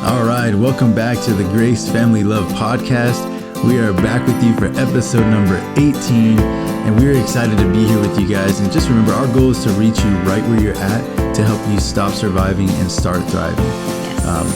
All right, welcome back to the Grace Family Love Podcast. We are back with you for episode number 18, and we're excited to be here with you guys. And just remember, our goal is to reach you right where you're at to help you stop surviving and start thriving.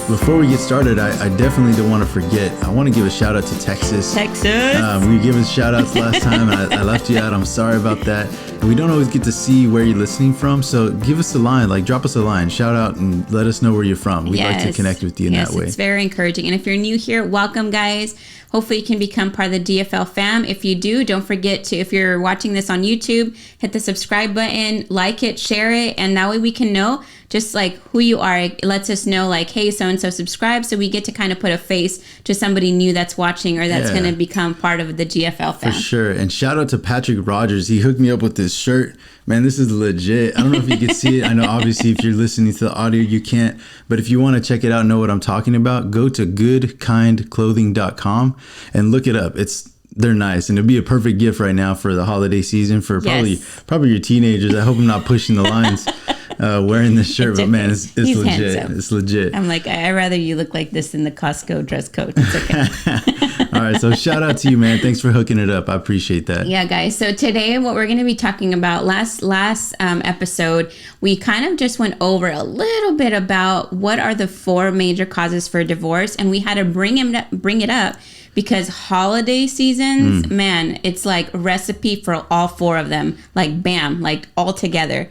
Before we get started, I definitely don't want to forget. I want to give a shout out to Texas. We gave us shout outs last time, and I left you out. I'm sorry about that. We don't always get to see where you're listening from, so give us a line, drop us a line, shout out, and let us know where you're from. We'd like to connect with you in that way. It's very encouraging. And if you're new here, welcome, guys. Hopefully you can become part of the GFL fam. If you do, don't forget to, if you're watching this on YouTube, hit the subscribe button, like it, share it, and that way we can know just who you are. It lets us know hey, so-and-so subscribe, so we get to kind of put a face to somebody new that's watching or that's going to become part of the GFL fam. For sure. And shout out to Patrick Rogers. He hooked me up with this shirt. Man, this is legit. I don't know if you can see it. I know obviously if you're listening to the audio, you can't. But if you want to check it out and know what I'm talking about, go to goodkindclothing.com and look it up. They're nice, and it'd be a perfect gift right now for the holiday season for probably your teenagers. I hope I'm not pushing the lines wearing this shirt, but man, it's legit. Handsome. It's legit. I'm I'd rather you look like this in the Costco dress code. It's okay. All right, so shout out to you, man. Thanks for hooking it up. I appreciate that. Yeah, guys. So today, what we're going to be talking about, last episode, we kind of just went over a little bit about what are the 4 major causes for divorce, and we had to bring it up because holiday seasons, man, it's like a recipe for all 4 of them. Bam, all together.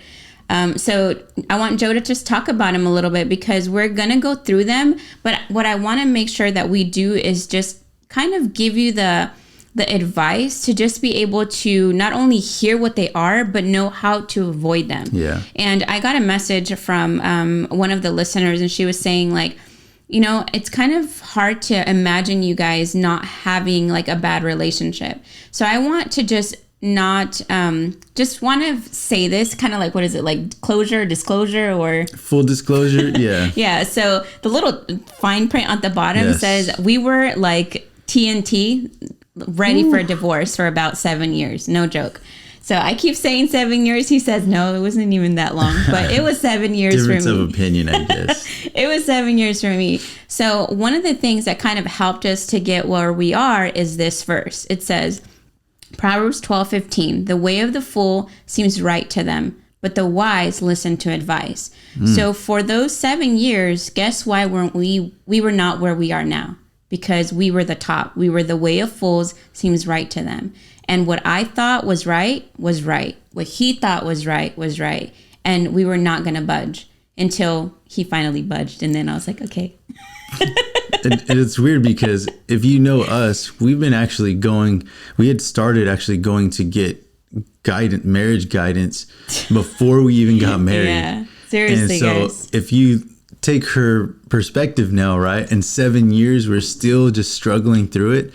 So I want Joe to just talk about them a little bit because we're going to go through them. But what I want to make sure that we do is just kind of give you the advice to just be able to not only hear what they are, but know how to avoid them. Yeah. And I got a message from one of the listeners, and she was saying it's kind of hard to imagine you guys not having a bad relationship. So I want to just not just want to say this kind of what is it, disclosure or full disclosure? Yeah. Yeah. So the little fine print on the bottom says we were TNT, ready for a divorce for about 7 years. No joke. So I keep saying 7 years. He says, no, it wasn't even that long, but it was 7 years for me. Difference of opinion, I guess. It was 7 years for me. So one of the things that kind of helped us to get where we are is this verse. It says, Proverbs 12:15, the way of the fool seems right to them, but the wise listen to advice. So for those 7 years, guess why we were not where we are now? Because we were the top. We were the way of fools seems right to them. And what I thought was right was right. What he thought was right. And we were not going to budge until he finally budged. And then I was like, okay. And it's weird because if you know us, we had started actually going to get marriage guidance before we even got married. Yeah, seriously, and so guys. If you take her perspective now, right? In 7 years, we're still just struggling through it.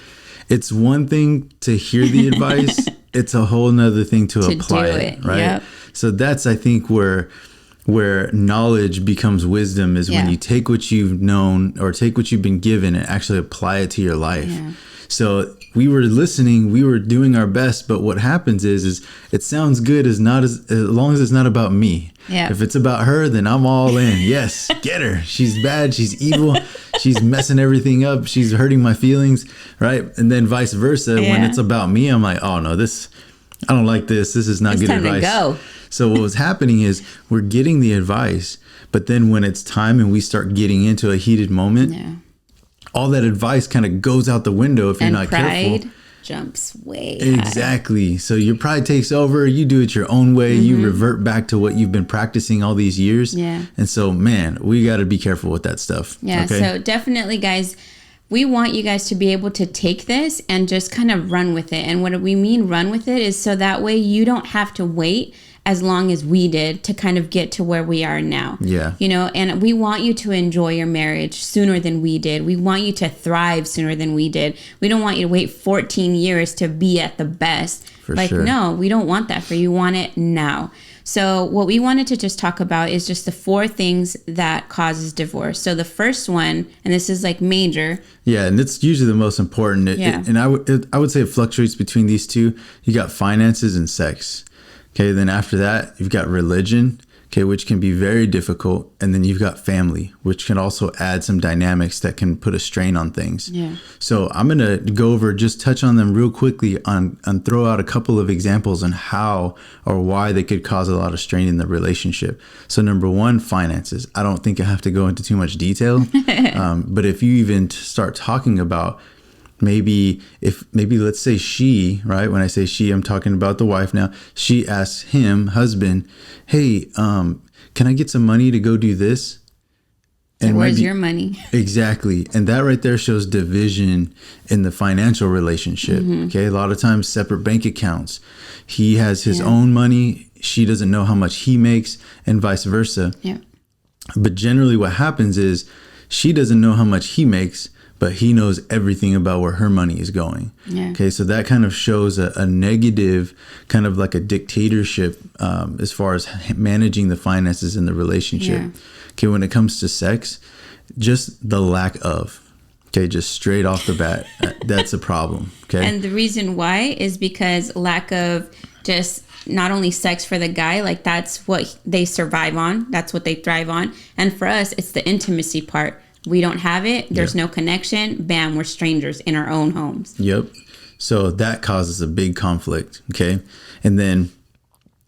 It's one thing to hear the advice. It's a whole nother thing to apply it, right? Yep. So that's, I think, where knowledge becomes wisdom is when you take what you've known or take what you've been given and actually apply it to your life. Yeah. So we were listening, we were doing our best, but what happens is it sounds good as long as it's not about me. Yeah. If it's about her, then I'm all in. Yes, get her. She's bad. She's evil. She's messing everything up. She's hurting my feelings, right? And then vice versa. Yeah. When it's about me, I'm like, oh no, I don't like this. This is not good advice. It's time to go. So what was happening is we're getting the advice, but then when it's time and we start getting into a heated moment, all that advice kind of goes out the window if you're not careful. Pride jumps way Exactly. So your pride takes over. You do it your own way. You revert back to what you've been practicing all these years. Yeah. And so, man, we got to be careful with that stuff. Yeah. Okay? So definitely, guys, we want you guys to be able to take this and just kind of run with it. And what we mean run with it is so that way you don't have to wait as long as we did to kind of get to where we are now. Yeah. And we want you to enjoy your marriage sooner than we did. We want you to thrive sooner than we did. We don't want you to wait 14 years to be at the best. For sure. No, we don't want that for you. We want it now. So what we wanted to just talk about is just the 4 things that causes divorce. So the first one, and this is major. Yeah, and it's usually the most important. And I would say it fluctuates between these two. You got finances and sex. Okay, then after that, you've got religion. okay, which can be very difficult. And then you've got family, which can also add some dynamics that can put a strain on things. Yeah. So I'm going to go over, just touch on them real quickly and throw out a couple of examples on how or why they could cause a lot of strain in the relationship. So number one, finances. I don't think I have to go into too much detail. But if you even start talking about maybe let's say she, right? When I say she, I'm talking about the wife now. She asks him, husband, hey, can I get some money to go do this? And where's your money? Exactly. And that right there shows division in the financial relationship. Okay. A lot of times separate bank accounts. He has his own money. She doesn't know how much he makes, and vice versa. Yeah. But generally what happens is she doesn't know how much he makes, but he knows everything about where her money is going. Yeah. Okay, so that kind of shows a negative, kind of like a dictatorship as far as managing the finances in the relationship. Yeah. Okay, when it comes to sex, just the lack of. Okay, just straight off the bat, that's a problem. Okay. And the reason why is because lack of just not only sex for the guy, like that's what they survive on. That's what they thrive on. And for us, it's the intimacy part. We don't have it. There's no connection. Bam, we're strangers in our own homes. Yep. So that causes a big conflict. Okay. And then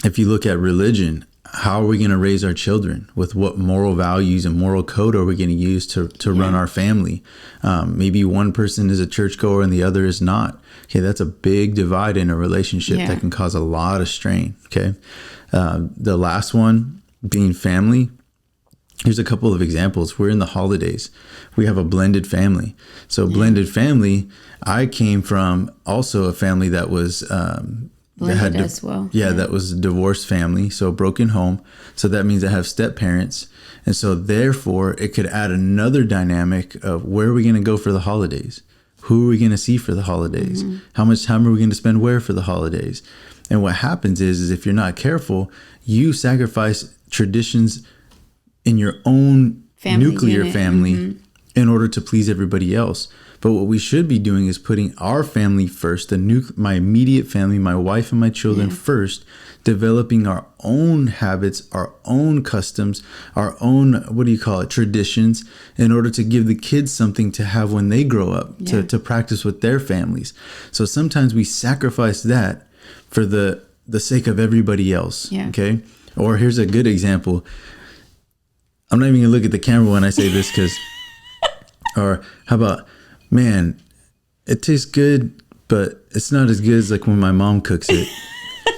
if you look at religion, how are we going to raise our children? With what moral values and moral code are we going to use to run our family? Maybe one person is a churchgoer and the other is not. Okay. That's a big divide in a relationship that can cause a lot of strain. Okay. The last one being family. Here's a couple of examples. We're in the holidays. We have a blended family. So blended family, I came from also a family that was blended as well. Yeah, that was a divorced family. So a broken home. So that means I have step parents. And so therefore it could add another dynamic of where are we going to go for the holidays? Who are we going to see for the holidays? How much time are we going to spend where for the holidays? And what happens is if you're not careful, you sacrifice traditions in your own nuclear family in order to please everybody else. But what we should be doing is putting our family first, my immediate family, my wife and my children first, developing our own habits, our own customs, our own, traditions, in order to give the kids something to have when they grow up, to practice with their families. So sometimes we sacrifice that for the sake of everybody else. Okay. Or here's a good example. I'm not even gonna look at the camera when I say this or how about, man, it tastes good, but it's not as good as like when my mom cooks it.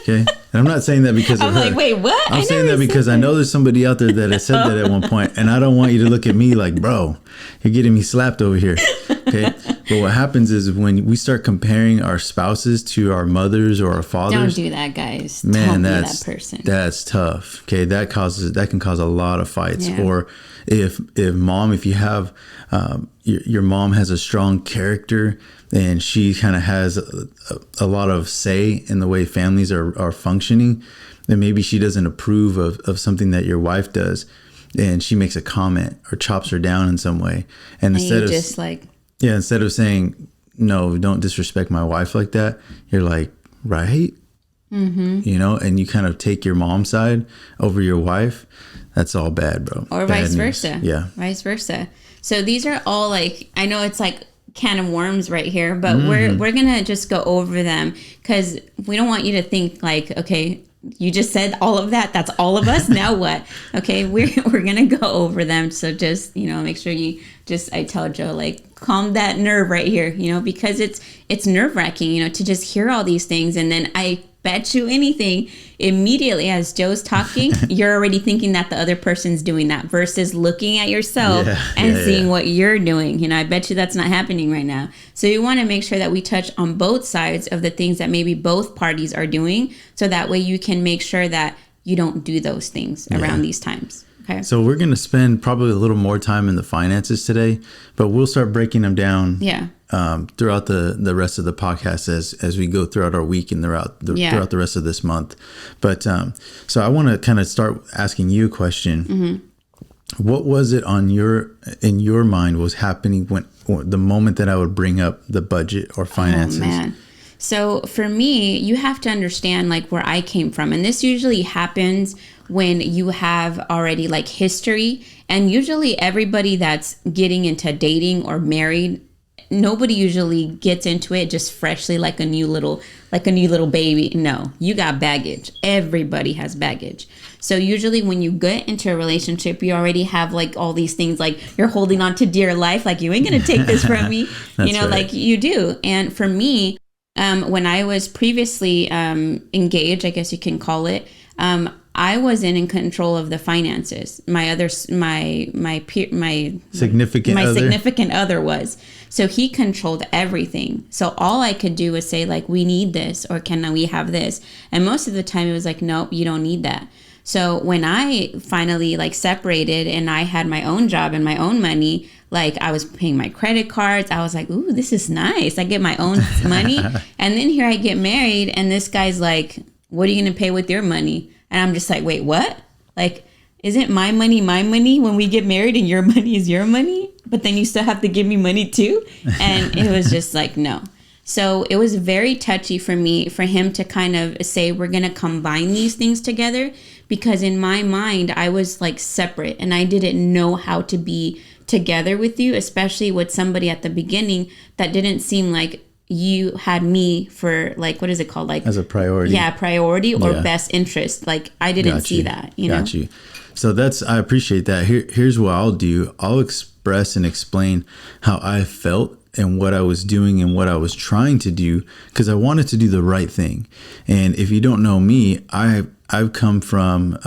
Okay. And I'm not saying that because of her. I'm like, wait, what? I'm saying that because I know there's somebody out there that has said that at one point, and I don't want you to look at me like, bro, you're getting me slapped over here. Okay. But what happens is when we start comparing our spouses to our mothers or our fathers. Don't do that, guys. Man, that person. That's tough. Okay. That can cause a lot of fights. Or if you have, your mom has a strong character and she kind of has a lot of say in the way families are functioning, then maybe she doesn't approve of something that your wife does, and she makes a comment or chops her down in some way. And instead of saying, no, don't disrespect my wife like that, you're like, right? And you kind of take your mom's side over your wife. That's all bad, bro. Or bad vice news. versa. Yeah. Vice versa. So these are all like, I know it's like can of worms right here, but we're going to just go over them because we don't want you to think like, okay, you just said all of that. That's all of us. Now what? Okay. We're going to go over them. So just, make sure I tell Joe, like, calm that nerve right here, because it's nerve wracking, to just hear all these things. And then I bet you anything, immediately as Joe's talking, you're already thinking that the other person's doing that versus looking at yourself and seeing what you're doing. I bet you that's not happening right now. So you want to make sure that we touch on both sides of the things that maybe both parties are doing. So that way you can make sure that you don't do those things around these times. Okay. So we're going to spend probably a little more time in the finances today, but we'll start breaking them down throughout the rest of the podcast as we go throughout our week and throughout the rest of this month. But so I want to kind of start asking you a question. What was it in your mind was happening when the moment that I would bring up the budget or finances? Oh, man. So for me, you have to understand like where I came from. And this usually happens when you have already like history. And usually everybody that's getting into dating or married, nobody usually gets into it just freshly like a new little baby. No, you got baggage. Everybody has baggage. So usually when you get into a relationship, you already have like all these things like you're holding on to dear life, like you ain't gonna take this from me. You know, right. like you do. And for me, when I was previously engaged, I guess you can call it, I wasn't in control of the finances. My significant other was. So he controlled everything. So all I could do was say like, we need this, or can we have this? And most of the time it was like, nope, you don't need that. So when I finally like separated and I had my own job and my own money, like I was paying my credit cards, I was like, ooh, this is nice. I get my own money. And then here I get married and this guy's like, what are you going to pay with your money? And I'm just like, wait, what? Like, isn't my money when we get married and your money is your money? But then you still have to give me money too? And it was just like, no. So it was very touchy for me, for him to kind of say, we're going to combine these things together. Because in my mind, I was like separate and I didn't know how to be together with you, especially with somebody at the beginning that didn't seem like you had me for like, what is it called? Like as a priority. Yeah, priority or best interest. Like I didn't see that, you know? Got you. So I appreciate that. Here's what I'll do. I'll express and explain how I felt and what I was doing and what I was trying to do, because I wanted to do the right thing. And if you don't know me, I've come from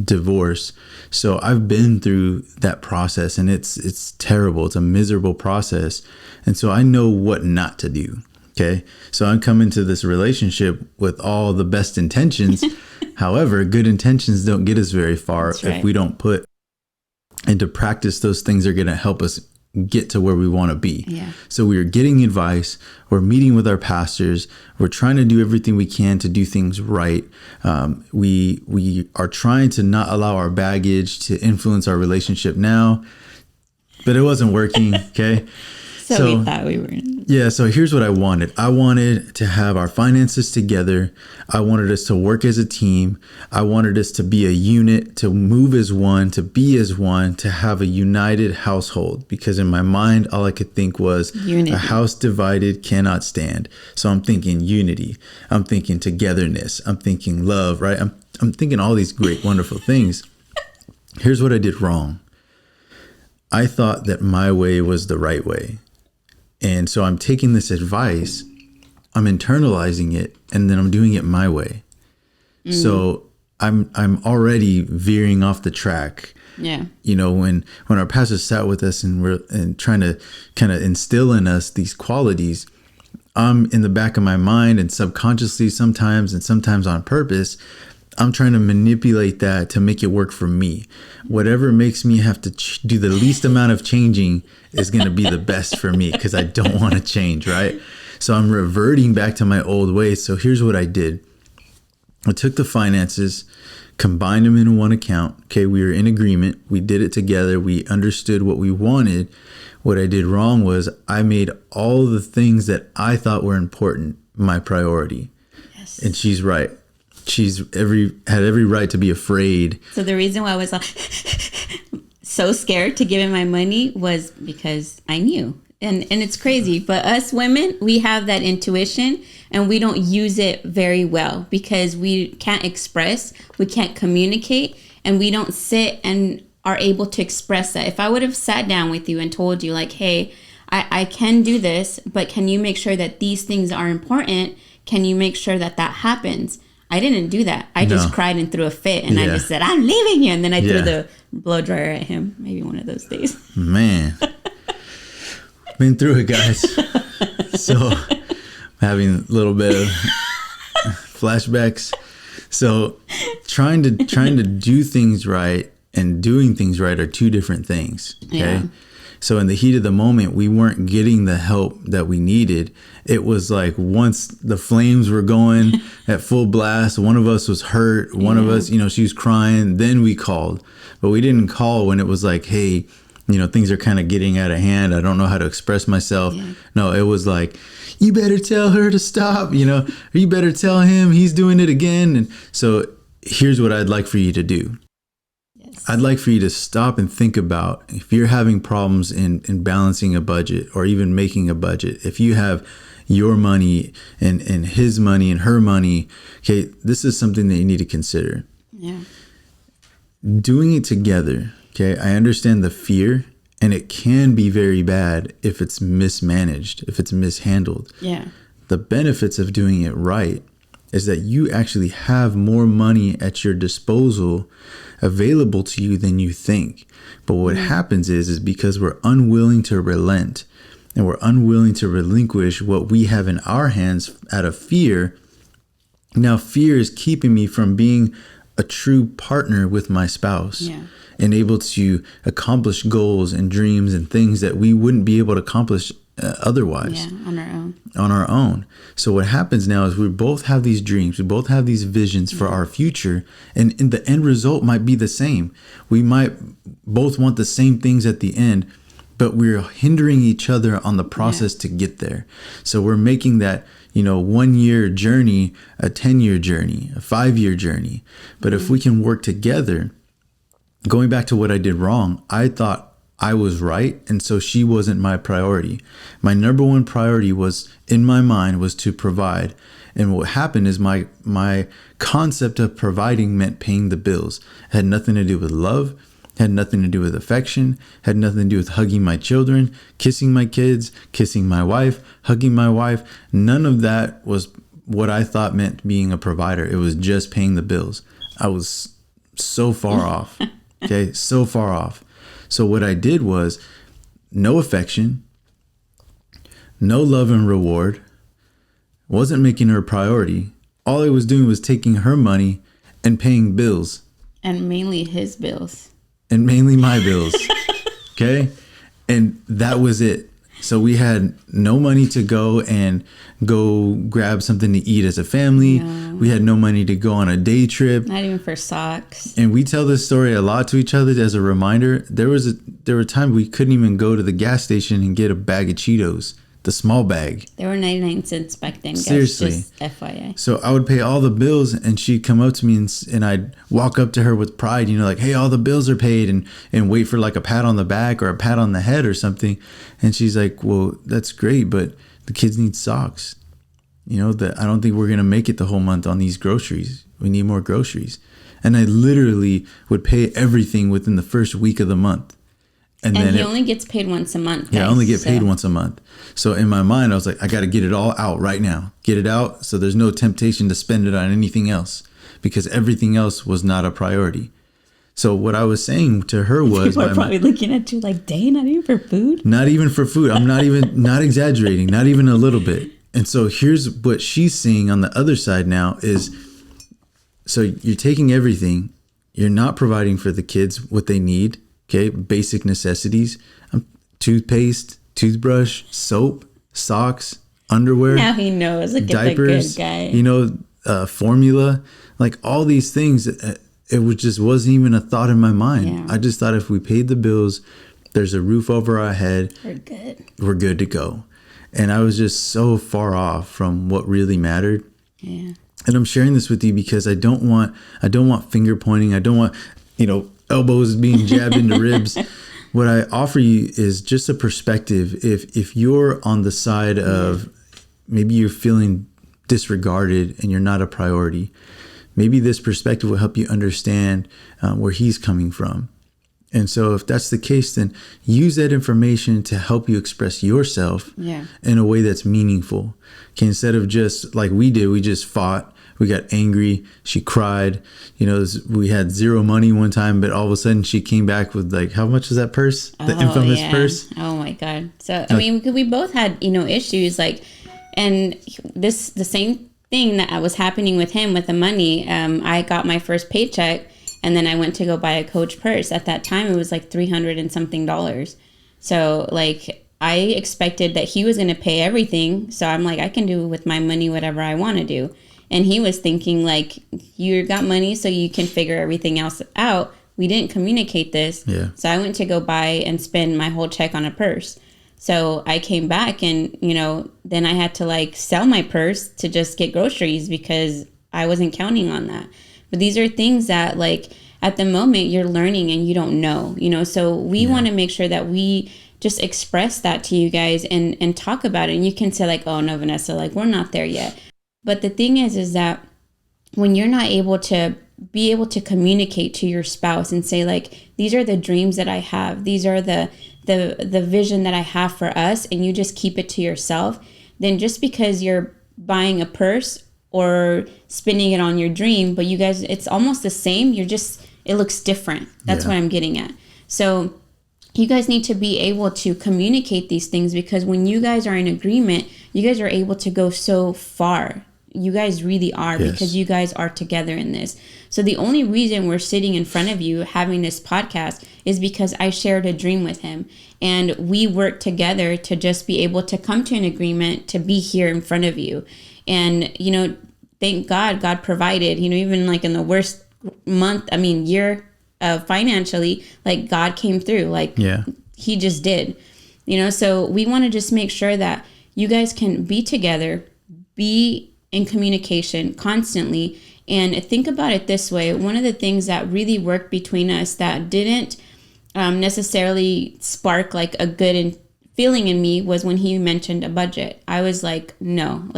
divorce. So I've been through that process and it's terrible. It's a miserable process. And so I know what not to do. Okay. So I'm coming to this relationship with all the best intentions. However, good intentions don't get us very far if we don't put into practice those things that are going to help us get to where we want to be. Yeah. So we are getting advice. We're meeting with our pastors. We're trying to do everything we can to do things right. We are trying to not allow our baggage to influence our relationship now, but it wasn't working. Okay. So we thought we were. Yeah. So here's what I wanted. I wanted to have our finances together. I wanted us to work as a team. I wanted us to be a unit, to move as one, to be as one, to have a united household. Because in my mind, all I could think was unity. A house divided cannot stand. So I'm thinking unity. I'm thinking togetherness. I'm thinking love, right? I'm thinking all these great, wonderful things. Here's what I did wrong. I thought that my way was the right way. And so I'm taking this advice, I'm internalizing it, and then I'm doing it my way. So I'm already veering off the track. Yeah. You know, when our pastor sat with us and trying to kind of instill in us these qualities, I'm in the back of my mind and subconsciously sometimes and sometimes on purpose, I'm trying to manipulate that to make it work for me. Whatever makes me have to do the least amount of changing is going to be the best for me because I don't want to change, right? So I'm reverting back to my old ways. So here's what I did. I took the finances, combined them into one account. Okay, we were in agreement. We did it together. We understood what we wanted. What I did wrong was I made all the things that I thought were important my priority. Yes. And she's right. She's had every right to be afraid. So the reason why I was so scared to give him my money was because I knew. And it's crazy, but us women, we have that intuition and we don't use it very well because we can't express, we can't communicate, and we don't sit and are able to express that. If I would have sat down with you and told you like, hey, I can do this, but can you make sure that these things are important? Can you make sure that happens? I didn't do that. I just cried and threw a fit and I just said, I'm leaving you. And then I threw the blow dryer at him. Maybe one of those days. Man. Been through it, guys. So having a little bit of flashbacks. So trying to do things right and doing things right are two different things. Okay. Yeah. So in the heat of the moment, we weren't getting the help that we needed. It was like once the flames were going at full blast, one of us was hurt. One of us, she was crying. Then we called. But we didn't call when it was like, hey, things are kind of getting out of hand. I don't know how to express myself. Yeah. No, it was like, you better tell her to stop, or you better tell him he's doing it again. And so here's what I'd like for you to do. Yes. I'd like for you to stop and think about if you're having problems in balancing a budget or even making a budget. If you have your money and his money and her money, okay, this is something that you need to consider. Yeah. Doing it together. Okay, I understand the fear, and it can be very bad if it's mismanaged, if it's mishandled. Yeah. The benefits of doing it right is that you actually have more money at your disposal available to you than you think. But what happens is because we're unwilling to relent and we're unwilling to relinquish what we have in our hands out of fear. Now, fear is keeping me from being a true partner with my spouse. Yeah. And able to accomplish goals and dreams and things that we wouldn't be able to accomplish otherwise. Yeah, on our own. So what happens now is we both have these dreams. We both have these visions for our future. And the end result might be the same. We might both want the same things at the end, but we're hindering each other on the process to get there. So we're making that 1 year journey, a 10-year journey, a 5-year journey. But if we can work together, going back to what I did wrong, I thought I was right. And so she wasn't my priority. My number one priority was, in my mind, was to provide. And what happened is my concept of providing meant paying the bills. It had nothing to do with love, had nothing to do with affection, had nothing to do with hugging my children, kissing my kids, kissing my wife, hugging my wife. None of that was what I thought meant being a provider. It was just paying the bills. I was so far off. Okay, so far off. So what I did was no affection, no love and reward, wasn't making her a priority. All I was doing was taking her money and paying bills. And mainly his bills. And mainly my bills. Okay? And that was it. So we had no money to go grab something to eat as a family. No. We had no money to go on a day trip. Not even for socks. And we tell this story a lot to each other as a reminder. There were times we couldn't even go to the gas station and get a bag of Cheetos, the small bag. They were 99 cents back then, guys. Seriously. Just FYI. So I would pay all the bills, and she'd come up to me and I'd walk up to her with pride, like, hey, all the bills are paid, and wait for like a pat on the back or a pat on the head or something. And she's like, well, that's great, but the kids need socks. That I don't think we're going to make it the whole month on these groceries. We need more groceries. And I literally would pay everything within the first week of the month. And then he only gets paid once a month. Guys, I only get paid once a month. So in my mind, I was like, I got to get it all out right now. Get it out so there's no temptation to spend it on anything else, because everything else was not a priority. So what I was saying to her was... People are probably looking at you like, dang, not even for food? Not even for food. I'm not exaggerating, not even a little bit. And so here's what she's seeing on the other side now is, so you're taking everything, you're not providing for the kids what they need. Okay, basic necessities, toothpaste, toothbrush, soap, socks, underwear. Now he knows. Look diapers, at the good guy. Formula, like all these things. It just wasn't even a thought in my mind. Yeah. I just thought if we paid the bills, there's a roof over our head. We're good to go. And I was just so far off from what really mattered. Yeah. And I'm sharing this with you because I don't want finger pointing. I don't want, elbows being jabbed into ribs. What I offer you is just a perspective. If you're on the side of maybe you're feeling disregarded and you're not a priority, maybe this perspective will help you understand where he's coming from. And so if that's the case, then use that information to help you express yourself in a way that's meaningful. Okay, instead of just like we did, we just fought. We got angry. She cried. We had zero money one time, but all of a sudden she came back with like, how much is that purse? The infamous purse. Oh my God. So, I mean, we both had, issues and the same thing that was happening with him with the money. I got my first paycheck and then I went to go buy a Coach purse. At that time, it was like $300 and something. So I expected that he was going to pay everything. So I'm like, I can do with my money whatever I want to do. And he was thinking like, you got money so you can figure everything else out, we didn't communicate this. Yeah. So I went to go buy and spend my whole check on a purse. So I came back and, then I had to like sell my purse to just get groceries because I wasn't counting on that. But these are things that like at the moment you're learning and you don't know, so we want to make sure that we just express that to you guys and talk about it. And you can say like, oh no, Vanessa, like we're not there yet. But the thing is that when you're not able to be able to communicate to your spouse and say like, these are the dreams that I have, these are the vision that I have for us, and you just keep it to yourself, then just because you're buying a purse or spending it on your dream, but you guys, it's almost the same. It looks different. That's what I'm getting at. So you guys need to be able to communicate these things, because when you guys are in agreement, you guys are able to go so far. You guys really are, because you guys are together in this. So the only reason we're sitting in front of you having this podcast is because I shared a dream with him, and we worked together to just be able to come to an agreement to be here in front of you. And, thank God provided, even like in the worst year financially, like God came through, like he just did, so we want to just make sure that you guys can be together, be in communication constantly. And think about it this way. One of the things that really worked between us that didn't necessarily spark like a good feeling in me was when he mentioned a budget. I was like, no,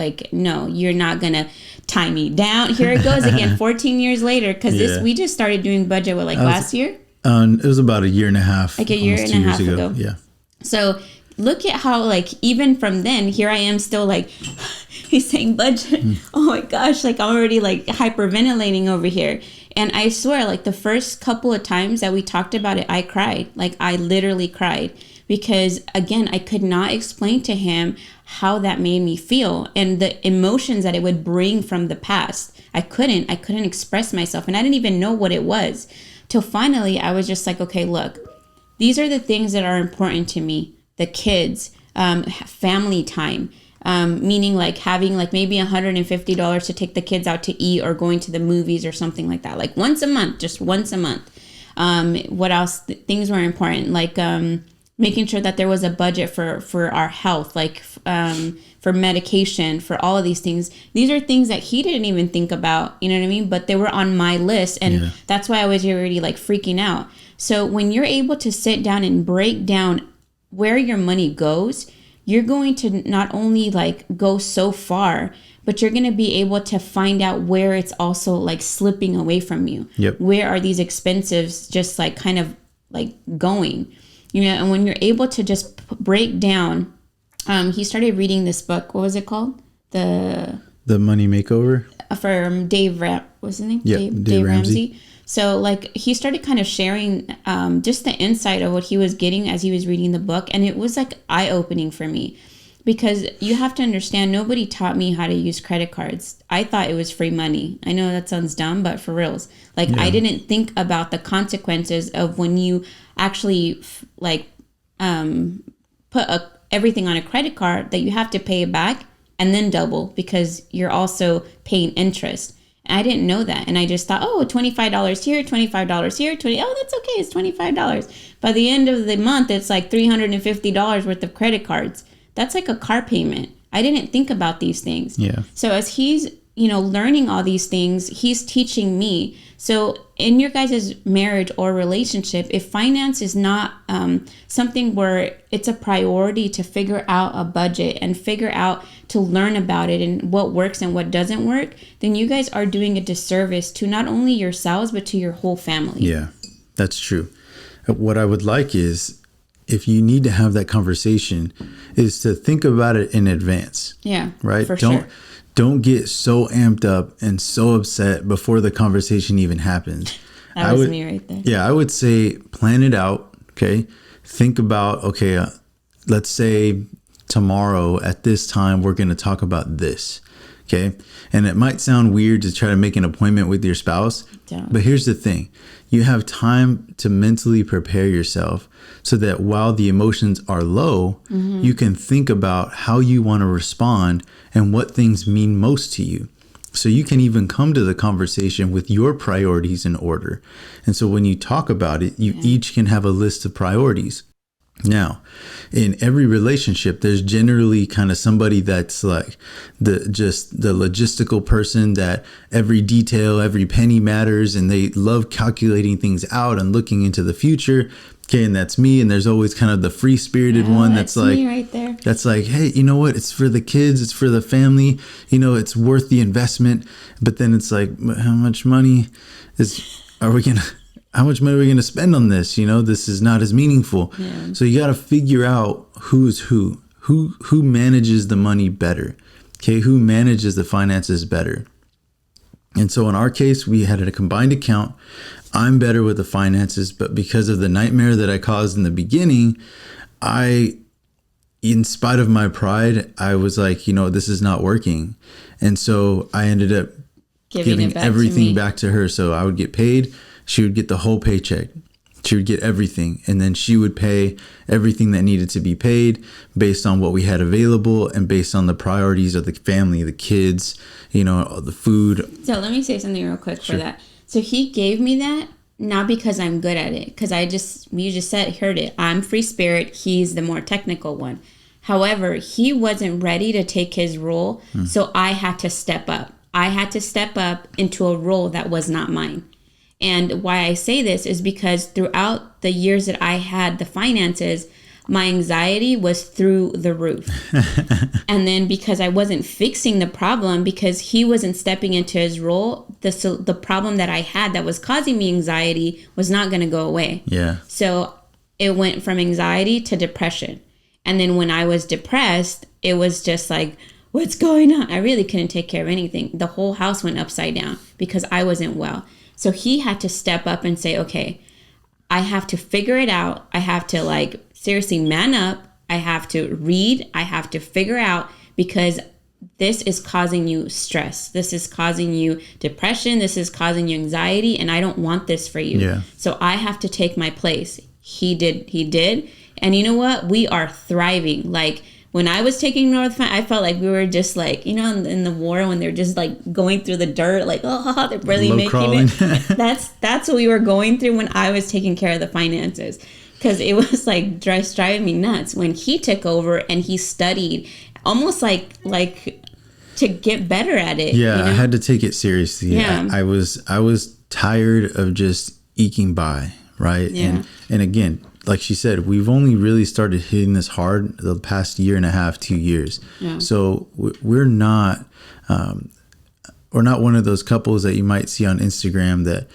you're not going to tie me down. Here it goes again, 14 years later. Because we just started doing budget, last year? It was about a year and a half. Like a year and a half ago. Yeah. So look at how, like, even from then, here I am still like, he's saying budget. Oh my gosh, like I'm already like hyperventilating over here. And I swear, like the first couple of times that we talked about it, I cried. Like I literally cried. Because again, I could not explain to him how that made me feel and the emotions that it would bring from the past. I couldn't express myself, and I didn't even know what it was. Till finally I was just like, okay, look, these are the things that are important to me. The kids, family time, meaning like having like maybe $150 to take the kids out to eat or going to the movies or something like that. Like once a month, just once a month. What else? Things were important. Like, making sure that there was a budget for our health, like for medication, for all of these things. These are things that he didn't even think about, you know what I mean? But they were on my list, and that's why I was already like freaking out. So when you're able to sit down and break down where your money goes, you're going to not only like go so far, but you're going to be able to find out where it's also like slipping away from you. Yep. Where are these expenses just like kind of like going? And when you're able to just break down, he started reading this book. What was it called? The Money Makeover? From Dave what's his name? Yeah, Dave Ramsey. So like he started kind of sharing just the insight of what he was getting as he was reading the book. And it was like eye-opening for me, because you have to understand, nobody taught me how to use credit cards. I thought it was free money. I know that sounds dumb, but for reals, like I didn't think about the consequences of when you actually like put everything on a credit card, that you have to pay it back and then double, because you're also paying interest. And I didn't know that, and I just thought, oh, $25 here, $25 here, oh, that's okay, it's $25. By the end of the month, it's like $350 worth of credit cards. That's like a car payment. I didn't think about these things. Yeah. So as he's learning all these things, he's teaching me. So in your guys' marriage or relationship, if finance is not something where it's a priority to figure out a budget and figure out to learn about it and what works and what doesn't work, then you guys are doing a disservice to not only yourselves, but to your whole family. Yeah, that's true. What I would like is, if you need to have that conversation, is to think about it in advance. Yeah, right? For sure. Don't get so amped up and so upset before the conversation even happens. That was me right there. Yeah, I would say plan it out, okay? Think about, okay, let's say tomorrow at this time, we're going to talk about this, okay? And it might sound weird to try to make an appointment with your spouse, but here's the thing. You have time to mentally prepare yourself so that while the emotions are low, you can think about how you want to respond and what things mean most to you. So you can even come to the conversation with your priorities in order. And so when you talk about it, you each can have a list of priorities. Now, in every relationship, there's generally kind of somebody that's like the logistical person, that every detail, every penny matters, and they love calculating things out and looking into the future. Okay, and that's me. And there's always kind of the free-spirited one that's like, me right there. That's like, hey, you know what? It's for the kids. It's for the family. You know, it's worth the investment. But then it's like, how much money are we going to spend on this? You know, this is not as meaningful. Yeah. So you got to figure out who's who manages the money better. Okay, who manages the finances better. And so in our case, we had a combined account. I'm better with the finances, but because of the nightmare that I caused in the beginning, in spite of my pride, I was like, you know, this is not working. And so I ended up giving everything back to her. So I would get paid. She would get the whole paycheck. She would get everything. And then she would pay everything that needed to be paid based on what we had available and based on the priorities of the family, the kids, you know, the food. So let me say something real quick for that. So he gave me that not because I'm good at it, because you just heard it. I'm free spirit. He's the more technical one. However, he wasn't ready to take his role. So I had to step up. I had to step up into a role that was not mine. And why I say this is because throughout the years that I had the finances, my anxiety was through the roof. And then because I wasn't fixing the problem, because he wasn't stepping into his role, the problem that I had that was causing me anxiety was not going to go away. Yeah. So it went from anxiety to depression. And then when I was depressed, it was just like, what's going on? I really couldn't take care of anything. The whole house went upside down because I wasn't well. So he had to step up and say, okay, I have to figure it out. I have to seriously man up. I have to read. I have to figure out, because this is causing you stress. This is causing you depression. This is causing you anxiety. And I don't want this for you. Yeah. So I have to take my place. He did. And you know what? We are thriving. Like when I was taking North, I felt like we were just like, you know, in the war when they're just like going through the dirt, like, oh, they're barely making it. That's what we were going through when I was taking care of the finances. Because it was like driving me nuts when he took over and he studied almost like to get better at it. Yeah, you know? I had to take it seriously. Yeah. I was tired of just eking by, right? Yeah. And again, like she said, we've only really started hitting this hard the past year and a half, 2 years. Yeah. So we're not one of those couples that you might see on Instagram that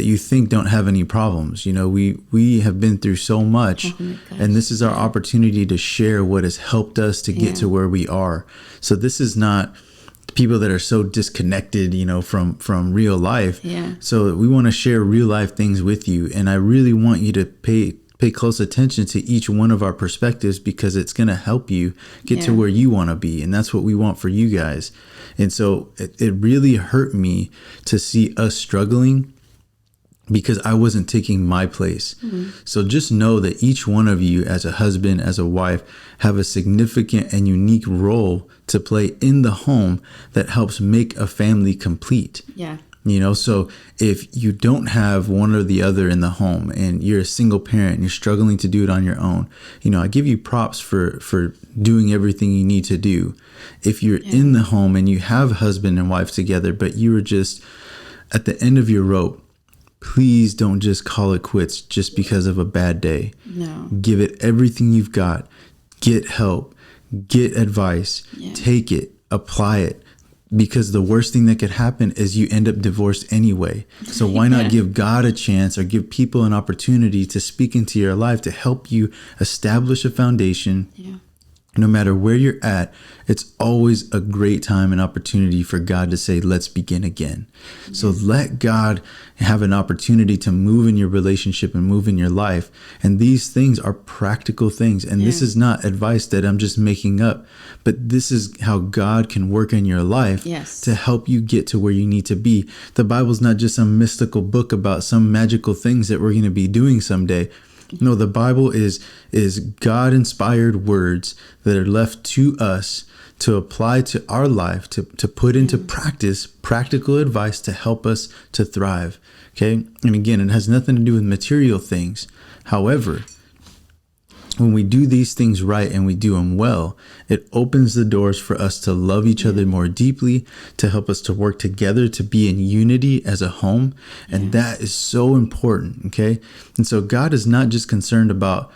you think don't have any problems. You know, we have been through so much, and this is our opportunity to share what has helped us to get to where we are. So this is not people that are so disconnected, you know, from real life. Yeah. So we want to share real life things with you, and I really want you to pay close attention to each one of our perspectives, because it's going to help you get to where you want to be. And that's what we want for you guys. And so it really hurt me to see us struggling because I wasn't taking my place. Mm-hmm. So just know that each one of you as a husband, as a wife, have a significant and unique role to play in the home that helps make a family complete. Yeah. You know, so if you don't have one or the other in the home and you're a single parent and you're struggling to do it on your own, you know, I give you props for doing everything you need to do. If you're in the home and you have husband and wife together, but you were just at the end of your rope, please don't just call it quits just because of a bad day. No. Give it everything you've got. Get help. Get advice. Take it. Apply it. Because the worst thing that could happen is you end up divorced anyway. So why not give God a chance or give people an opportunity to speak into your life to help you establish a foundation? Yeah. No matter where you're at, it's always a great time and opportunity for God to say, let's begin again. Yes. So let God have an opportunity to move in your relationship and move in your life. And these things are practical things. And this is not advice that I'm just making up, but this is how God can work in your life to help you get to where you need to be. The Bible's not just some mystical book about some magical things that we're going to be doing someday. No, the Bible is God-inspired words that are left to us to apply to our life, to put into practice practical advice to help us to thrive. Okay. And again, it has nothing to do with material things. However, when we do these things right and we do them well, it opens the doors for us to love each other more deeply, to help us to work together, to be in unity as a home. And that is so important. Okay. And so God is not just concerned about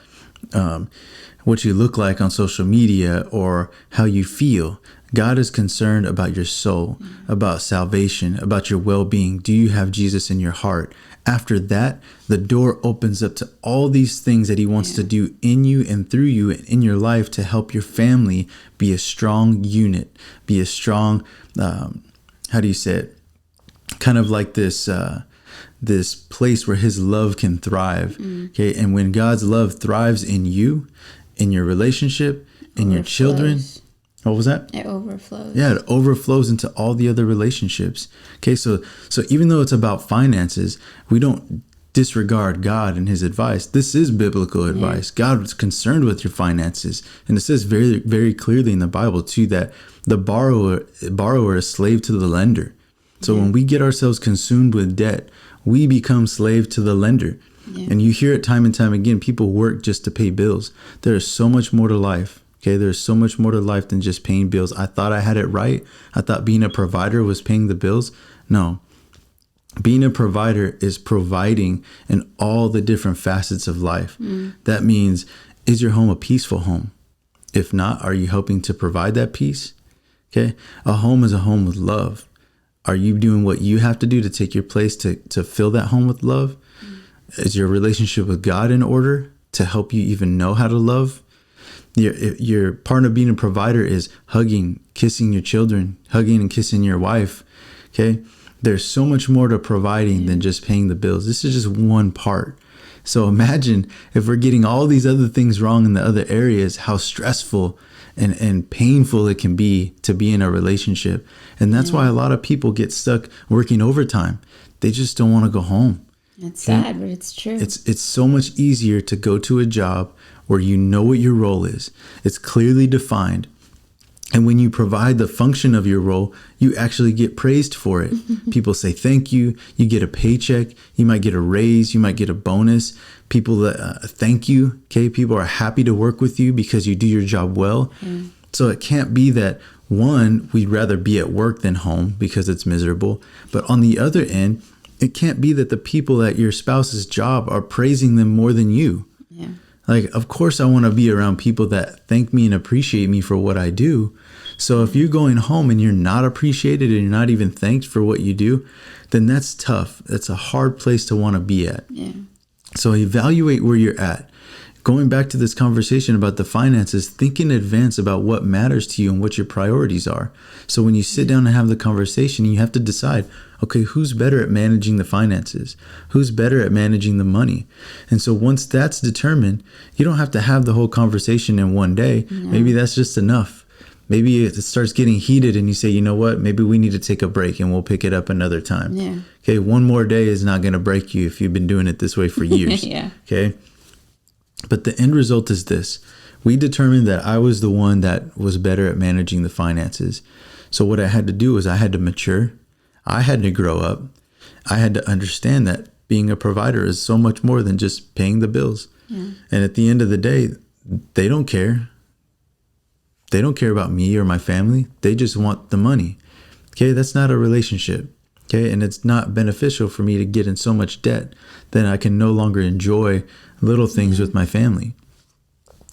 what you look like on social media or how you feel. God is concerned about your soul, about salvation, about your well-being. Do you have Jesus in your heart? After that, the door opens up to all these things that he wants to do in you and through you and in your life to help your family be a strong unit, be a strong, how do you say it? Kind of like this place where his love can thrive. Okay. And when God's love thrives in you, in your relationship, in your children. What was that? It overflows. Yeah, it overflows into all the other relationships. Okay, so even though it's about finances, we don't disregard God and his advice. This is biblical advice. God is concerned with your finances. And it says very, very clearly in the Bible too that the borrower is slave to the lender. So when we get ourselves consumed with debt, we become slave to the lender. And you hear it time and time again. People work just to pay bills. There is so much more to life. Okay, there's so much more to life than just paying bills. I thought I had it right. I thought being a provider was paying the bills. No. Being a provider is providing in all the different facets of life. That means, is your home a peaceful home? If not, are you helping to provide that peace? Okay, a home is a home with love. Are you doing what you have to do to take your place to fill that home with love? Is your relationship with God in order to help you even know how to love? Your part of being a provider is hugging, kissing your children, hugging and kissing your wife. Okay. There's so much more to providing than just paying the bills. This is just one part. So imagine if we're getting all these other things wrong in the other areas, how stressful and painful it can be to be in a relationship. And that's why a lot of people get stuck working overtime. They just don't want to go home. It's sad, but it's true. It's so much easier to go to a job where you know what your role is. It's clearly defined. And when you provide the function of your role, you actually get praised for it. People say thank you. You get a paycheck. You might get a raise. You might get a bonus. People that thank you. Okay, people are happy to work with you because you do your job well. So it can't be that, one, we'd rather be at work than home because it's miserable. But on the other end, it can't be that the people at your spouse's job are praising them more than you. Like, of course, I want to be around people that thank me and appreciate me for what I do. So if you're going home and you're not appreciated and you're not even thanked for what you do, then that's tough. That's a hard place to want to be at. So evaluate where you're at. Going back to this conversation about the finances, think in advance about what matters to you and what your priorities are. So when you sit down and have the conversation, you have to decide, okay, who's better at managing the finances? Who's better at managing the money? And so once that's determined, you don't have to have the whole conversation in one day. Maybe that's just enough. Maybe it starts getting heated and you say, you know what, maybe we need to take a break and we'll pick it up another time. Okay, one more day is not going to break you if you've been doing it this way for years. Okay. But the end result is this. We determined that I was the one that was better at managing the finances. So what I had to do was I had to mature. I had to grow up. I had to understand that being a provider is so much more than just paying the bills. And at the end of the day, they don't care. They don't care about me or my family. They just want the money. Okay, that's not a relationship. Okay, and it's not beneficial for me to get in so much debt that I can no longer enjoy little things with my family.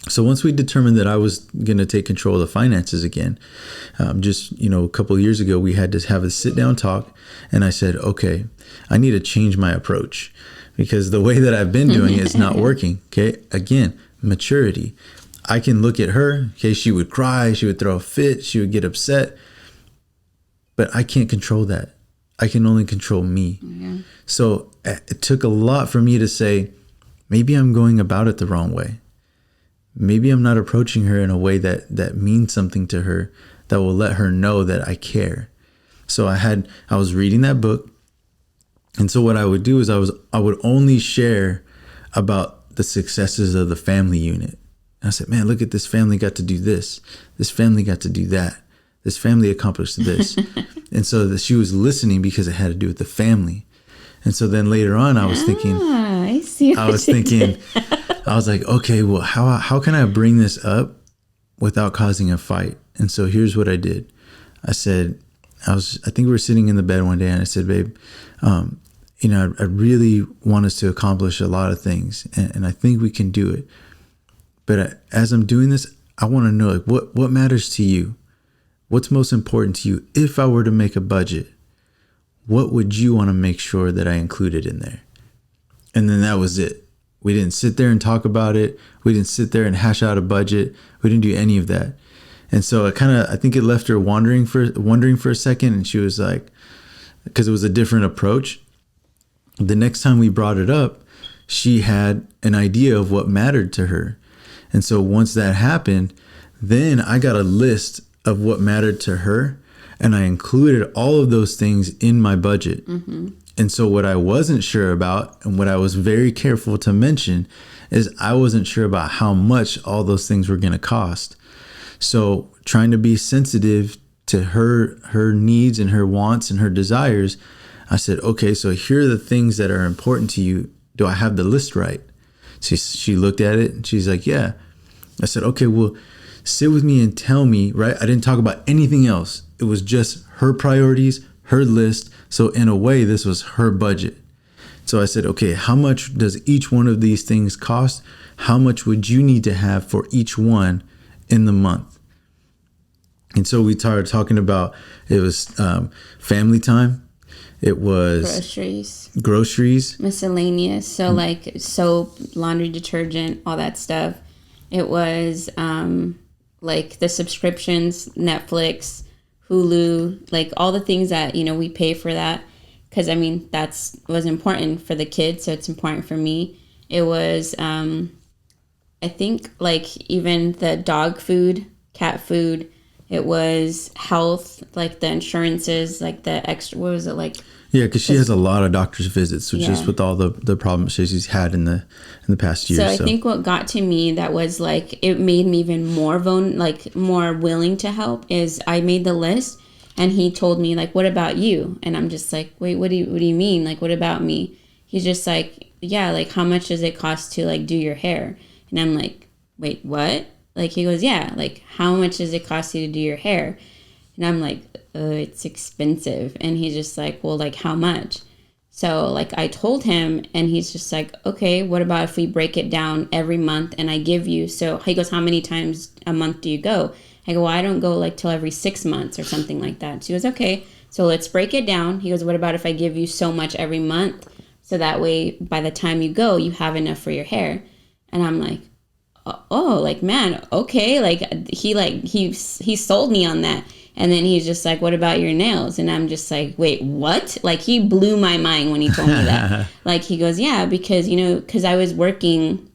So once we determined that I was going to take control of the finances again, a couple of years ago, we had to have a sit down talk. And I said, okay, I need to change my approach because the way that I've been doing it is not working. Okay. Again, maturity. I can look at her. Okay. She would cry. She would throw a fit. She would get upset. But I can't control that. I can only control me. So it took a lot for me to say, maybe I'm going about it the wrong way. Maybe I'm not approaching her in a way that means something to her, that will let her know that I care. So I was reading that book. And so what I would do is I would only share about the successes of the family unit. And I said, man, look at this family got to do this. This family got to do that. This family accomplished this. And so she was listening because it had to do with the family. And so then later on, I was thinking, I see. I was like, okay, well, how can I bring this up without causing a fight? And so here's what I did. I said, I think we were sitting in the bed one day and I said, babe, I really want us to accomplish a lot of things and I think we can do it. But as I'm doing this, I want to know, like, what matters to you? What's most important to you? If I were to make a budget, what would you want to make sure that I included in there? And then that was it. We didn't sit there and talk about it. We didn't sit there and hash out a budget. We didn't do any of that. And so I think it left her wondering for a second. And she was like, because it was a different approach. The next time we brought it up, she had an idea of what mattered to her. And so once that happened, then I got a list of what mattered to her. And I included all of those things in my budget. Mm-hmm. And so what I wasn't sure about and what I was very careful to mention is I wasn't sure about how much all those things were going to cost. So trying to be sensitive to her needs and her wants and her desires, I said, okay, so here are the things that are important to you. Do I have the list right? She looked at it and she's like, yeah. I said, okay, well, sit with me and tell me, right? I didn't talk about anything else. It was just her priorities, her list. So in a way, this was her budget. So I said, okay, how much does each one of these things cost? How much would you need to have for each one in the month? And so we started talking about, it was family time. It was groceries, miscellaneous. So like soap, laundry detergent, all that stuff. It was like the subscriptions, Netflix, Hulu, like all the things that, we pay for that. Because, that's was important for the kids. So it's important for me. It was, I think, like even the dog food, cat food. It was health, like the insurances, like the extra, what was it like? Yeah, because she has a lot of doctor's visits, which is with all the problems she's had in the past year. So I think what got to me that was like, it made me even more more willing to help is I made the list and he told me like, what about you? And I'm just like, wait, what do you mean? Like, what about me? He's just like, yeah, like how much does it cost to like do your hair? And I'm like, wait, what? Like he goes, yeah, like how much does it cost you to do your hair? And I'm like, it's expensive. And he's just like, well, like how much? So like I told him and he's just like, okay, what about if we break it down every month and I give you, so he goes, how many times a month do you go? I go, well, I don't go like till every 6 months or something like that. So he goes, okay, so let's break it down. He goes, what about if I give you so much every month? So that way by the time you go, you have enough for your hair. And I'm like, oh, like, man, okay. Like he sold me on that. And then he's just like, what about your nails? And I'm just like, wait, what? Like he blew my mind when he told me that. Like he goes, yeah, because, because I was working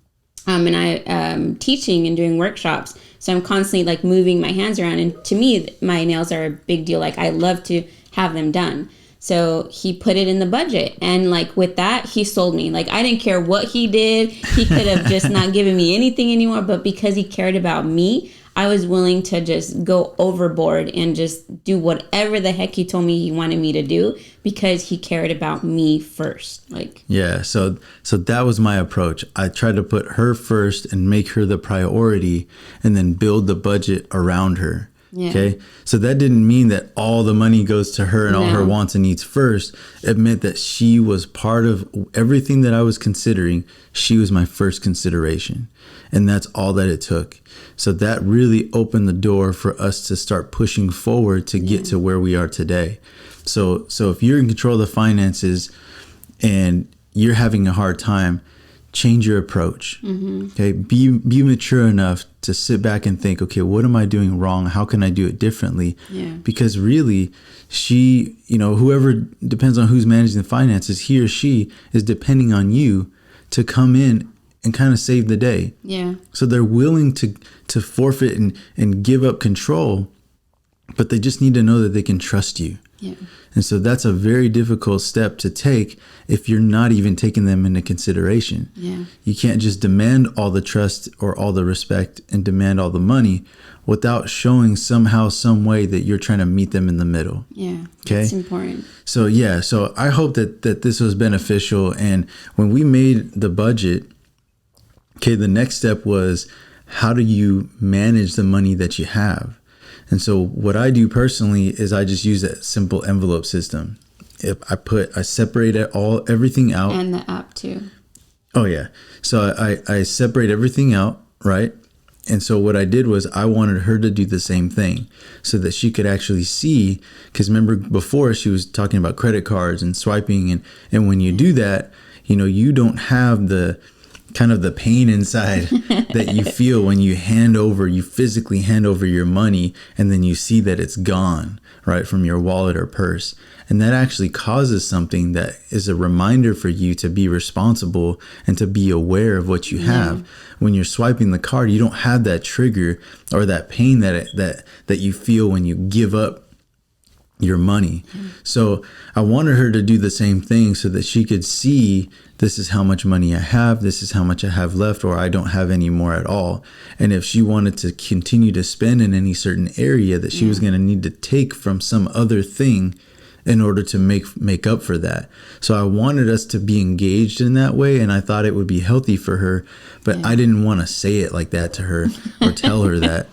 and I teaching and doing workshops. So I'm constantly like moving my hands around. And to me, my nails are a big deal. Like I love to have them done. So he put it in the budget. And like with that, he sold me. Like I didn't care what he did. He could have just not given me anything anymore. But because he cared about me, I was willing to just go overboard and just do whatever the heck he told me he wanted me to do because he cared about me first. Like, yeah. So that was my approach. I tried to put her first and make her the priority and then build the budget around her. Yeah. Okay. So that didn't mean that all the money goes to her and all her wants and needs first. It meant that she was part of everything that I was considering. She was my first consideration. And that's all that it took. So that really opened the door for us to start pushing forward to get to where we are today. So if you're in control of the finances and you're having a hard time, change your approach. Mm-hmm. Okay. Be mature enough to sit back and think, okay, what am I doing wrong? How can I do it differently? Yeah. Because really she, whoever depends on who's managing the finances, he or she is depending on you to come in and kind of save the day. Yeah. So they're willing to forfeit and give up control, but they just need to know that they can trust you. Yeah. And so that's a very difficult step to take if you're not even taking them into consideration. Yeah. You can't just demand all the trust or all the respect and demand all the money without showing somehow, some way that you're trying to meet them in the middle. Yeah. Okay. It's important. So yeah, so I hope that this was beneficial. And when we made the budget, okay, the next step was, how do you manage the money that you have? And so what I do personally is I just use that simple envelope system. If I separate everything out. And the app too. Oh yeah. So I separate everything out, right? And so what I did was I wanted her to do the same thing so that she could actually see, because remember before she was talking about credit cards and swiping, and when you do that, you know, you don't have the kind of the pain inside that you feel when you physically hand over your money and then you see that it's gone, right, from your wallet or purse. And that actually causes something that is a reminder for you to be responsible and to be aware of what you have. When you're swiping the card, you don't have that trigger or that pain that you feel when you give up your money. So I wanted her to do the same thing so that she could see, this is how much money I have, this is how much I have left, or I don't have any more at all. And if she wanted to continue to spend in any certain area, that she was going to need to take from some other thing in order to make up for that. So I wanted us to be engaged in that way, and I thought it would be healthy for her, but I didn't want to say it like that to her or tell her that.